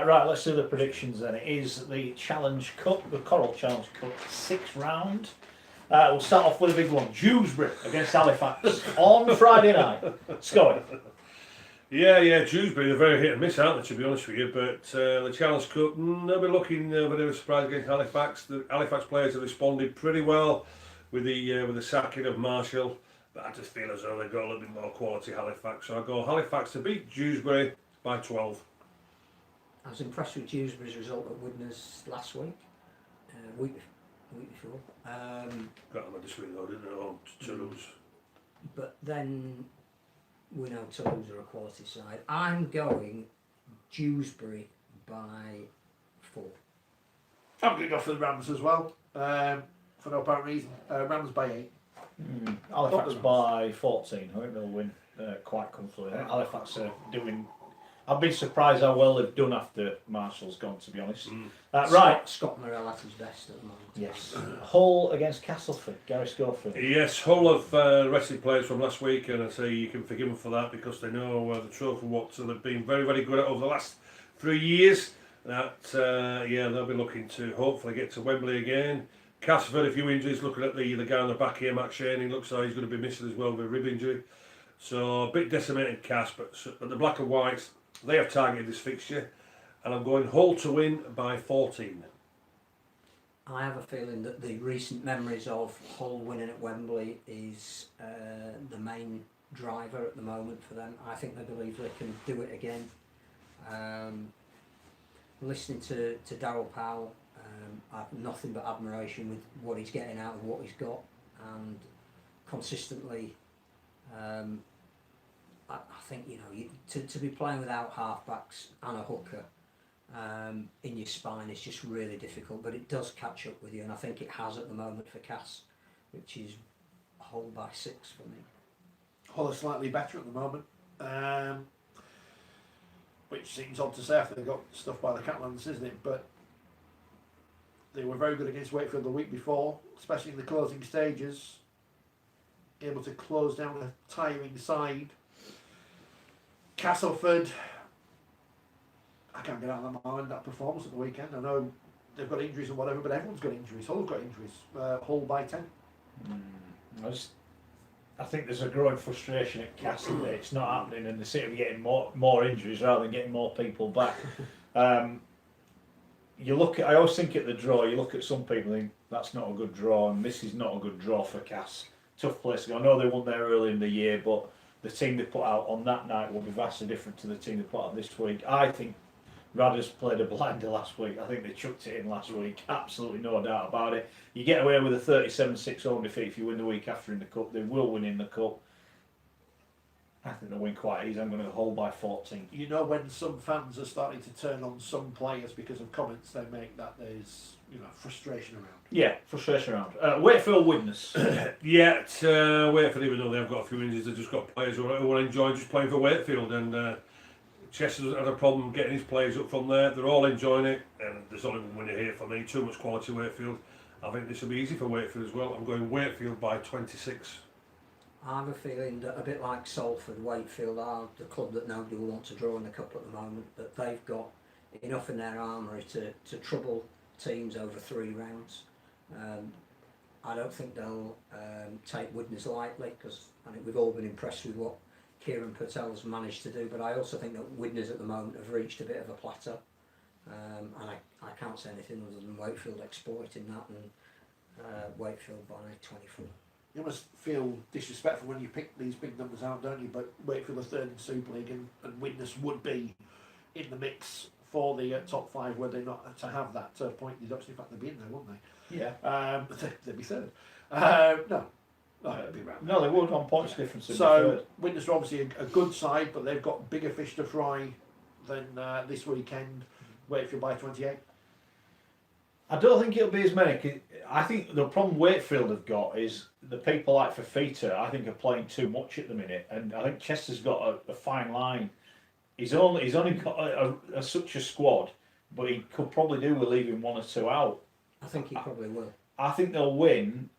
right, let's do the predictions then. It is the Challenge Cup, the Coral Challenge Cup, 6th round. We'll start off with a big one. Dewsbury against Halifax on Friday night. Scotty. Yeah, Dewsbury, they're very hit and miss, aren't they, to be honest with you? But the Challenge Cup, they'll be looking very surprised against Halifax. The Halifax players have responded pretty well with the sacking of Marshall. But I just feel as though they've got a little bit more quality, Halifax. So I'll go Halifax to beat Dewsbury by 12. I was impressed with Dewsbury's result at Widnes last week. Week before. Got them this week though, didn't they? On Toulouse. But then we know Toulouse are a quality side. I'm going Dewsbury by 4. I'm going to go for the Rams as well, for no apparent reason. Rams by 8. Halifax by 14. I think they'll win quite comfortably. I think Halifax are doing... I've been surprised how well they've done after Marshall's gone, to be honest. Right. Scott Morell at his best at the moment. Yes. Hull against Castleford. Gary Schofield. Yes, Hull have rested players from last week, and I say you can forgive them for that because they know the trophy what they've been very, very good at over the last 3 years. That they'll be looking to hopefully get to Wembley again. Castleford, a few injuries. Looking at the guy on the back here, Matt Shane, he looks like he's going to be missing as well with a rib injury. So a bit decimated cast, but the black and whites, they have targeted this fixture, and I'm going Hull to win by 14. I have a feeling that the recent memories of Hull winning at Wembley is the main driver at the moment for them. I think they believe they can do it again. Listening to Darryl Powell, I have nothing but admiration with what he's getting out of what he's got, and consistently. I think to be playing without halfbacks and a hooker in your spine is just really difficult, but it does catch up with you, and I think it has at the moment for Cass, which is Hull by 6 for me. Hull are slightly better at the moment, which seems odd to say after they got stuff by the Catalans, isn't it? But they were very good against Wakefield the week before, especially in the closing stages, able to close down a tiring side. Castleford, I can't get out of my mind that performance at the weekend. I know they've got injuries and whatever, but everyone's got injuries. Hull's got injuries. Hull by 10. I think there's a growing frustration at Castle that it's not happening, and they seem to be getting more injuries rather than getting more people back. I always think at the draw, you look at some people and think that's not a good draw, and this is not a good draw for Cass. Tough place to go. I know they won there early in the year, but the team they put out on that night will be vastly different to the team they put out this week. I think Radders played a blinder last week. I think they chucked it in last week. Absolutely no doubt about it. You get away with a 37-6 home defeat if you win the week after in the Cup. They will win in the Cup. I think they'll win quite easy. I'm going to hold by 14. You know, when some fans are starting to turn on some players because of comments they make, that there's frustration around. Yeah, frustration around. Wakefield Widnes. Wakefield, even though they've got a few injuries, they've just got players who are enjoying just playing for Wakefield, and Chester's had a problem getting his players up from there. They're all enjoying it, and there's only one winner here for me. Too much quality Wakefield. I think this will be easy for Wakefield as well. I'm going Wakefield by 26. I have a feeling that a bit like Salford, Wakefield are the club that nobody will want to draw in the Cup at the moment, that they've got enough in their armoury to trouble teams over 3 rounds. I don't think they'll take Widnes lightly, because I think we've all been impressed with what Kieran Patel's managed to do, but I also think that Widnes at the moment have reached a bit of a plateau, and I can't say anything other than Wakefield exploiting that, and Wakefield by 24. You must feel disrespectful when you pick these big numbers out, don't you? But Wakefield are 3rd in Super League, and Widnes would be in the mix for the top 5 were they not to have that point deduction. In fact, they'd be in there, wouldn't they? Yeah. They'd be 3rd. No, it'd be round. No, they would on points difference. So Widnes are obviously a good side, but they've got bigger fish to fry than this weekend. Wakefield by 28. I don't think it'll be as many. I think the problem Wakefield have got is the people like Fafita, I think, are playing too much at the minute, and I think Chester's got a fine line. He's only got such a squad, but he could probably do with leaving 1 or 2 out. I think he probably will. I think they'll win.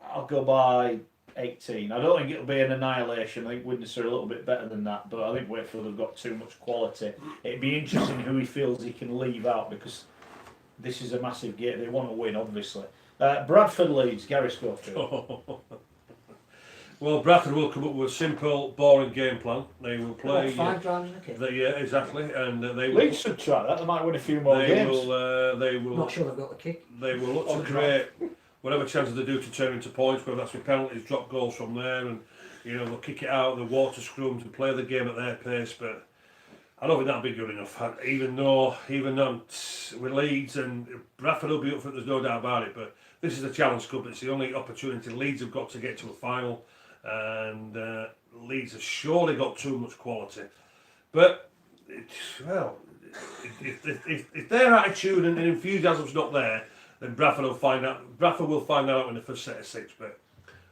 I'll go by 18. I don't think it'll be an annihilation. I think Widnes are a little bit better than that, but I think Wakefield have got too much quality. It'd be interesting who he feels he can leave out, because this is a massive game. They want to win, obviously. Bradford Leeds, Gary Schofield. Well, Bradford will come up with a simple, boring game plan. They will play. 5 drives in a kick. Yeah, exactly, and they will. Leeds should try that. They might win a few more They games. they will. Not sure they've got the kick. They will look to create whatever chances they do to turn into points, whether that's with penalties, drop goals from there, and they'll kick it out, the water scrums, and play the game at their pace. But I don't think that'll be good enough. Even though with Leeds and Bradford will be up for it, there's no doubt about it. But this is the Challenge Cup. It's the only opportunity Leeds have got to get to a final, and Leeds have surely got too much quality. But if their attitude and enthusiasm's not there, then Bradford will find out. Bradford will find out in the first set of 6. But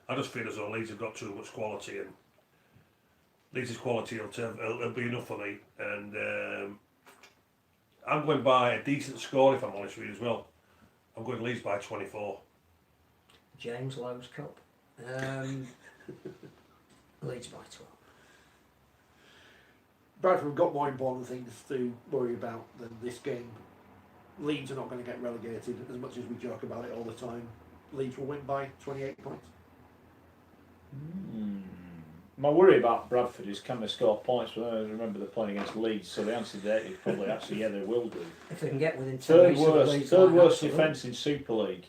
I just feel as though Leeds have got too much quality, and Leeds' quality will be enough for me. And I'm going by a decent score, if I'm honest with you as well. I'm going Leeds by 24. James Lowe's Cup. Leeds by 12. Bradford have got more important things to worry about than this game. Leeds are not going to get relegated, as much as we joke about it all the time. Leeds will win by 28 points. My worry about Bradford is, can they score points? Well, I remember they're playing against Leeds, so the answer to that is probably actually yeah, they will do. If they can get within 10 Third worst defence in Super League.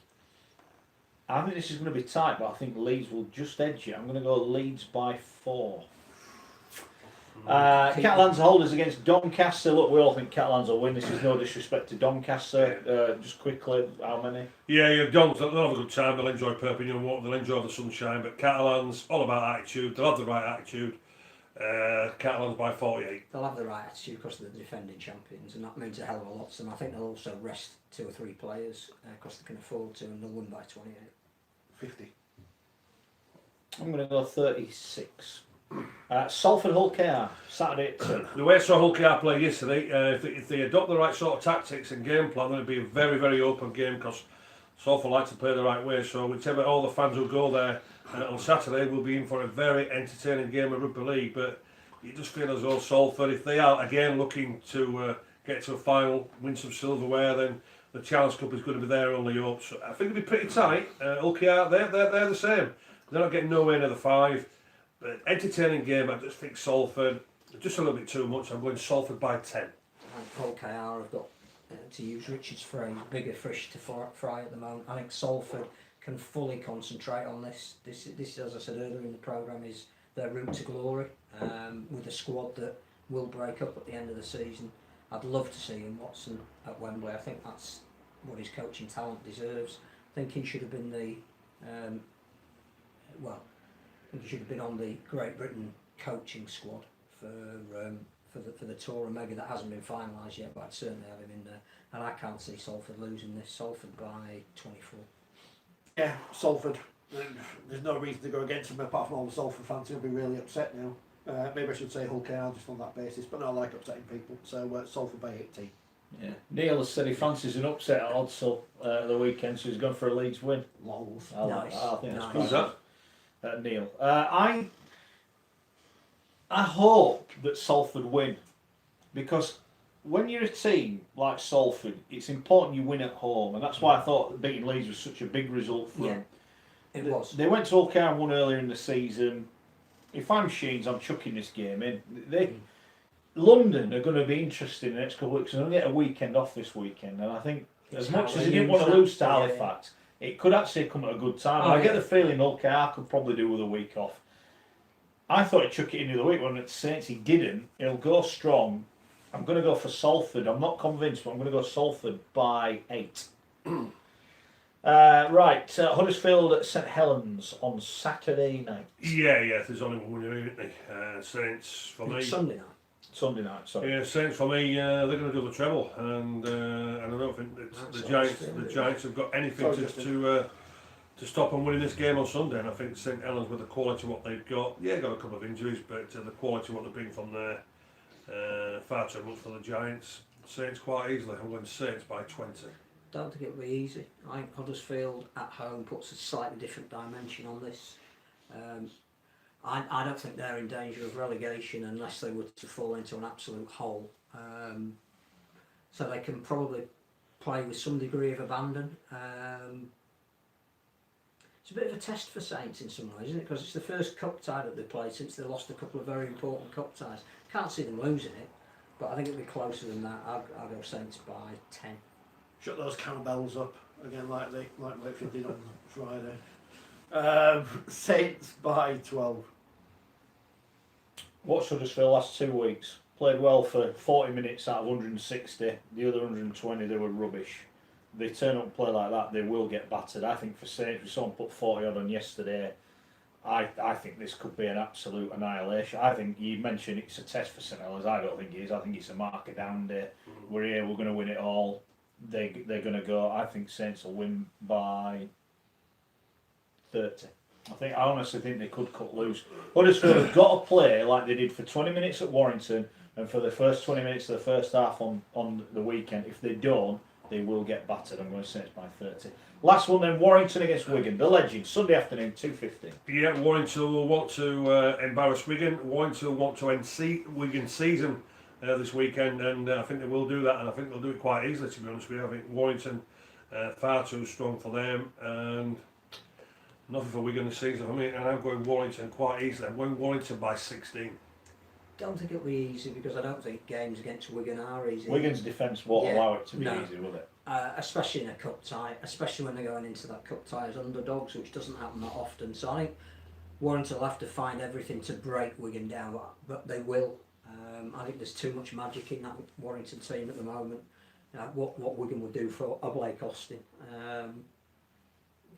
I think this is going to be tight, but I think Leeds will just edge it. I'm going to go Leeds by 4. Catalans holders against Doncaster. Look, we all think Catalans will win. This is no disrespect to Doncaster. Just quickly, how many? Yeah, Dons, they'll have a good time. They'll enjoy Perpignan Water. They'll enjoy the sunshine. But Catalans, all about attitude. They'll have the right attitude. Catalans by 48. They'll have the right attitude because they're the defending champions, and that means a hell of a lot to them. I think they'll also rest 2 or 3 players because they can afford to, and they'll win by 28. 50. I'm going to go 36. Salford Hull KR, Saturday at 2. The way I saw Hull KR play yesterday, if they adopt the right sort of tactics and game plan, then it'll be a very, very open game, because Salford like to play the right way. So whichever all the fans who go there on Saturday will be in for a very entertaining game of rugby league. But you just feel as though Salford, if they are again looking to get to a final, win some silverware, then the Challenge Cup is going to be their only hope. So I think it'll be pretty tight. Hull KR, they're the same. They're not getting nowhere near the 5. But entertaining game. I just think Salford just a little bit too much. I'm going Salford by 10. I think Hull KR have got, to use Richard's phrase, bigger fish to fry at the moment. I think Salford can fully concentrate on this. This, as I said earlier in the programme, is their route to glory, with a squad that will break up at the end of the season. I'd love to see him, Watson, at Wembley. I think that's what his coaching talent deserves. I think he should have been the I think he should have been on the Great Britain coaching squad for the Tour Omega that hasn't been finalised yet, but I'd certainly have him in there. And I can't see Salford losing this. Salford by 24. Yeah, Salford. There's no reason to go against them apart from all the Salford fans who'll be really upset now. Maybe I should say Hull KR just on that basis, but no, I like upsetting people. So Salford by 18. Yeah. Neil has said he fancies an upset at Odsall the weekend, so he's gone for a Leeds win. Lols. I think that's Who's that? Neil. I hope that Salford win, because when you're a team like Salford, it's important you win at home, and that's why I thought that beating Leeds was such a big result for them. It was. They went to Hull KR and won earlier in the season. If I'm Sheens, I'm chucking this game in. London are going to be interesting in the next couple of weeks. They're going to get a weekend off this weekend, and I think as much as he didn't want to lose to Halifax, it could actually come at a good time. I get the feeling Hull KR could probably do with a week off. I thought he'd chuck it in the other week when at Saints he didn't. He'll go strong. I'm going to go for Salford. I'm not convinced, but I'm going to go Salford by 8. Huddersfield at St Helens on Saturday night. Yeah, there's only one winner, isn't there? Saints for me. Sunday night, sorry. Yeah, Saints for me, they're going to do the treble, and I don't think the Giants have got anything to stop them winning this game on Sunday. And I think St Helens, with the quality of what they've got, got a couple of injuries, but the quality of what they bring from there, far too much for the Giants. Saints quite easily. I'm going Saints by 20. Don't think it'll be easy. I think Huddersfield at home puts a slightly different dimension on this. I don't think they're in danger of relegation unless they were to fall into an absolute hole. So they can probably play with some degree of abandon. It's a bit of a test for Saints in some ways, isn't it? Because it's the first cup tie that they played since they lost a couple of very important cup ties. Can't see them losing it, but I think it'll be closer than that. I'll go Saints by 10. Shut those cowbells up again, like Wakefield did on Friday. Saints by 12. Watched Huddersfield last 2 weeks. Played well for 40 minutes out of 160. The other 120, they were rubbish. They turn up and play like that, they will get battered. I think for Saints, we saw them put 40 odd on yesterday. I think this could be an absolute annihilation. I think you mentioned it's a test for St Helens. I don't think it is. I think it's a marker down day. We're here, we're going to win it all. They're going to go. I think Saints will win by 30. I honestly think they could cut loose. Huddersfield have got to play like they did for 20 minutes at Warrington and for the first 20 minutes of the first half on the weekend. If they don't, they will get battered. I'm going to say it's by 30. Last one then, Warrington against Wigan. The Legend, Sunday afternoon, 2:15. Yeah, Warrington will want to embarrass Wigan. Warrington will want to end Wigan's season this weekend, and I think they will do that, and I think they'll do it quite easily, to be honest with you. I think Warrington far too strong for them, and nothing for Wigan this season. I mean, and I'm going Warrington quite easily. I'm going Warrington by 16. Don't think it'll be easy because I don't think games against Wigan are easy. Wigan's defence won't allow it to be No. easy, will it? Especially in a cup tie, especially when they're going into that cup tie as underdogs, which doesn't happen that often. So I think Warrington will have to find everything to break Wigan down, but they will. I think there's too much magic in that Warrington team at the moment. What Wigan would do for a Blake Austin.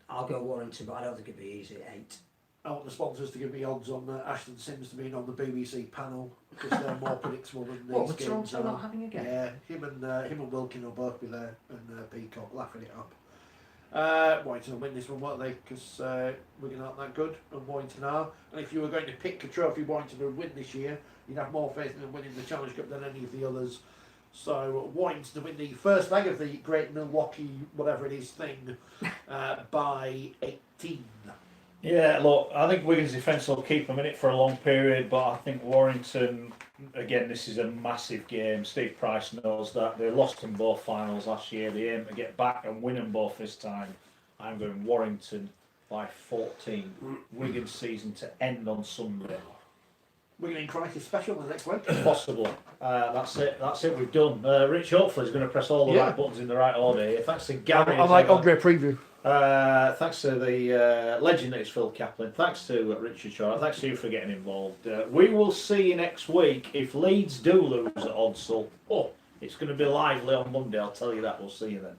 I'll go Warrington, but I don't think it'll be easy at 8. I want the sponsors to give me odds on Ashton Sims to being on the BBC panel because they're more predictable than these What, with games Toronto are. not having a game? Yeah, him and Wilkin will both be there, and Peacock laughing it up. Warrington will win this one, won't they? Because Wigan aren't that good, and Warrington are. And if you were going to pick a trophy Warrington would win this year, you'd have more faith in them winning the Challenge Cup than any of the others. So Warrington to win the first leg of the Great Milwaukee, whatever it is, thing by 18. Yeah, look, I think Wigan's defence will keep them in it for a long period, but I think Warrington, again, this is a massive game. Steve Price knows that. They lost in both finals last year. They aim to get back and win them both this time. I'm going Warrington by 14. Wigan's season to end on Sunday. Wigan in crisis special the next week. Possibly. That's it. We've done. Rich hopefully is going to press all the right buttons in the right order here. Thanks to Gary. I'm like Andre Preview. Thanks to the legend that is Phil Kaplan. Thanks to Richard Shaw. Thanks to you for getting involved. We will see you next week. If Leeds do lose at Odsall, it's going to be lively on Monday. I'll tell you that. We'll see you then.